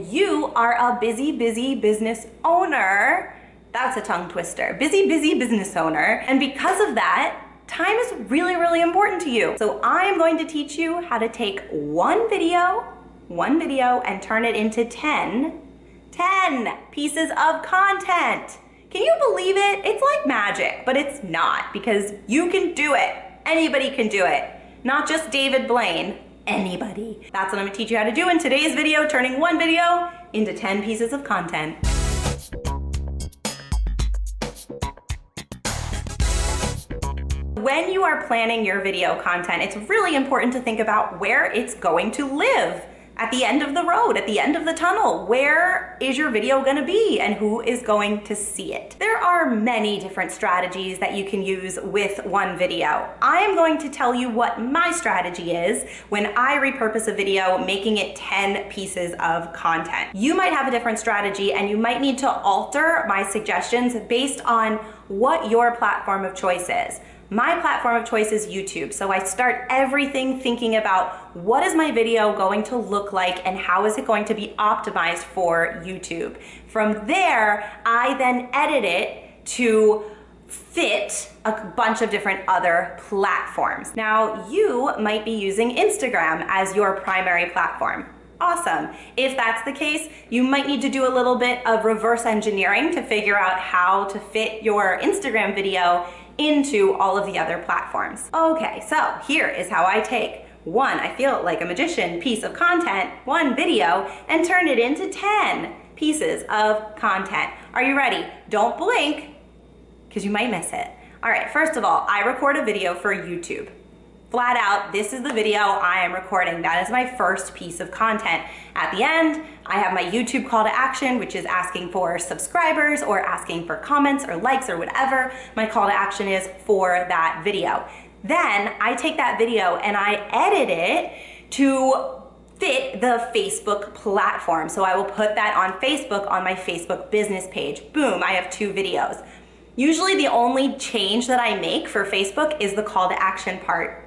and you are a busy business owner, that's a tongue twister, busy business owner, and because of that, time is really important to you. So I am going to teach you how to take one video and turn it into 10 pieces of content. Can you believe it? It's like magic, but it's not, because you can do it. Anybody can do it. Not just David Blaine, anybody. That's what I'm gonna teach you how to do in today's video, turning one video into 10 pieces of content. When you are planning your video content, it's really important to think about where it's going to live. At the end of the road, at the end of the tunnel, where is your video gonna be and who is going to see it? There are many different strategies that you can use with one video. I am going to tell you what my strategy is when I repurpose a video, making it 10 pieces of content. You might have a different strategy and you might need to alter my suggestions based on what your platform of choice is. My platform of choice is YouTube, so I start everything thinking about what is my video going to look like and how is it going to be optimized for YouTube. From there, I then edit it to fit a bunch of different other platforms. Now, you might be using Instagram as your primary platform. Awesome. If that's the case, you might need to do a little bit of reverse engineering to figure out how to fit your Instagram video into all of the other platforms. Okay, so here is how I take one, I feel like a magician, piece of content, one video, and turn it into 10 pieces of content. Are you ready? Don't blink, because you might miss it. All right, first of all, I record a video for YouTube. Flat out, this is the video I am recording. That is my first piece of content. At the end, I have my YouTube call to action, which is asking for subscribers or asking for comments or likes or whatever my call to action is for that video. Then I take that video and I edit it to fit the Facebook platform. So I will put that on Facebook on my Facebook business page. Boom, I have 2 videos. Usually the only change that I make for Facebook is the call to action part.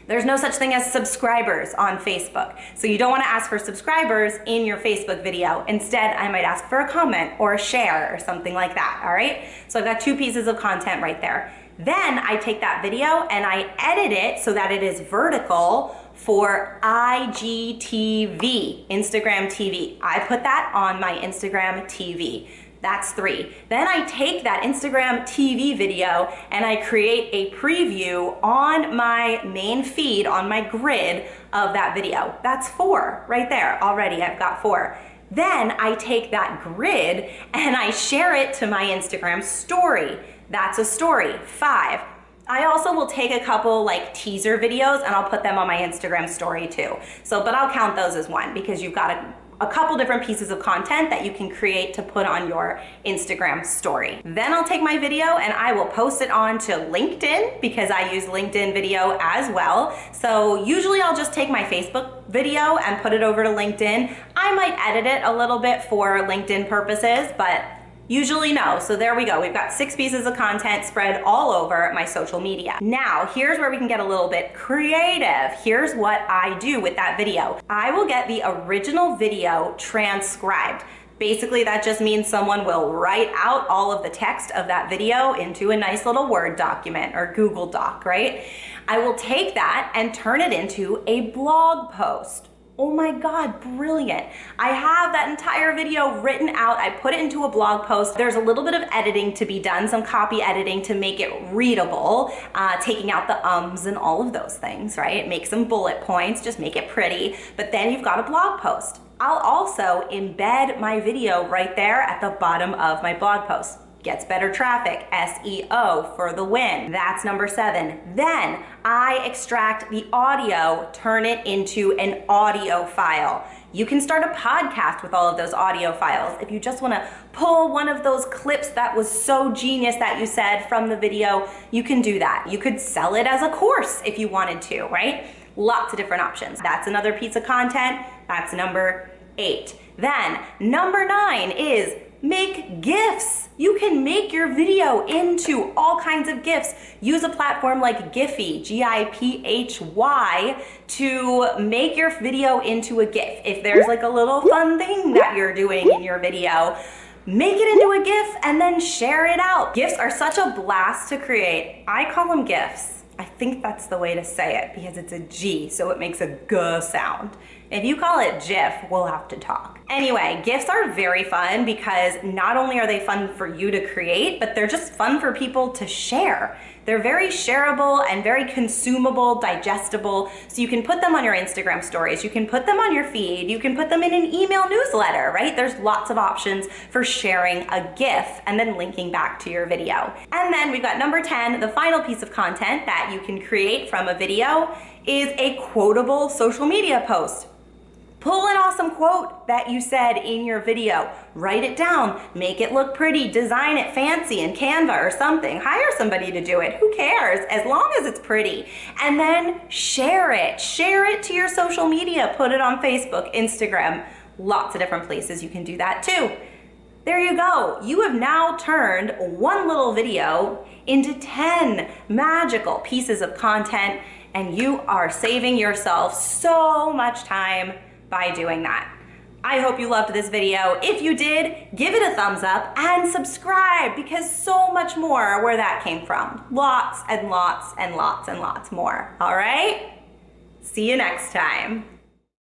There's no such thing as subscribers on Facebook. So you don't want to ask for subscribers in your Facebook video. Instead, I might ask for a comment or a share or something like that, all right? So I've got 2 pieces of content right there. Then I take that video and I edit it so that it is vertical for IGTV, Instagram TV. I put that on my Instagram TV. That's 3. Then I take that Instagram TV video and I create a preview on my main feed, on my grid of that video. That's 4 right there. Already I've got 4. Then I take that grid and I share it to my Instagram story. That's a story. 5. I also will take a couple like teaser videos and I'll put them on my Instagram story too. But I'll count those as 1 because you've got a couple different pieces of content that you can create to put on your Instagram story. Then I'll take my video and I will post it on to LinkedIn because I use LinkedIn video as well. So usually I'll just take my Facebook video and put it over to LinkedIn. I might edit it a little bit for LinkedIn purposes, but usually no. So there we go. We've got 6 pieces of content spread all over my social media. Now, here's where we can get a little bit creative. Here's what I do with that video. I will get the original video transcribed. Basically, that just means someone will write out all of the text of that video into a nice little Word document or Google Doc, right? I will take that and turn it into a blog post. Oh my God, brilliant. I have that entire video written out. I put it into a blog post. There's a little bit of editing to be done, some copy editing to make it readable, taking out the ums and all of those things, right? Make some bullet points, just make it pretty. But then you've got a blog post. I'll also embed my video right there at the bottom of my blog post. Gets better traffic, SEO for the win. That's number 7. Then I extract the audio, turn it into an audio file. You can start a podcast with all of those audio files. If you just wanna pull one of those clips that was so genius that you said from the video, you can do that. You could sell it as a course if you wanted to, right? Lots of different options. That's another piece of content. That's number 8. Then number 9 is Make GIFs. You can make your video into all kinds of GIFs. Use a platform like Giphy, Giphy, to make your video into a GIF. If there's like a little fun thing that you're doing in your video, make it into a GIF and then share it out. GIFs are such a blast to create. I call them GIFs. I think that's the way to say it because it's a G, so it makes a G sound. If you call it GIF, we'll have to talk. Anyway, GIFs are very fun because not only are they fun for you to create, but they're just fun for people to share. They're very shareable and very consumable, digestible, so you can put them on your Instagram stories, you can put them on your feed, you can put them in an email newsletter, right? There's lots of options for sharing a GIF and then linking back to your video. And then we've got number 10, the final piece of content that you can create from a video is a quotable social media post. Pull an awesome quote that you said in your video, write it down, make it look pretty, design it fancy in Canva or something, hire somebody to do it, who cares, as long as it's pretty. And then share it to your social media, put it on Facebook, Instagram, lots of different places you can do that too. There you go, you have now turned one little video into 10 magical pieces of content, and you are saving yourself so much time by doing that. I hope you loved this video. If you did, give it a thumbs up and subscribe because so much more where that came from. Lots and lots and lots and lots more. All right? See you next time.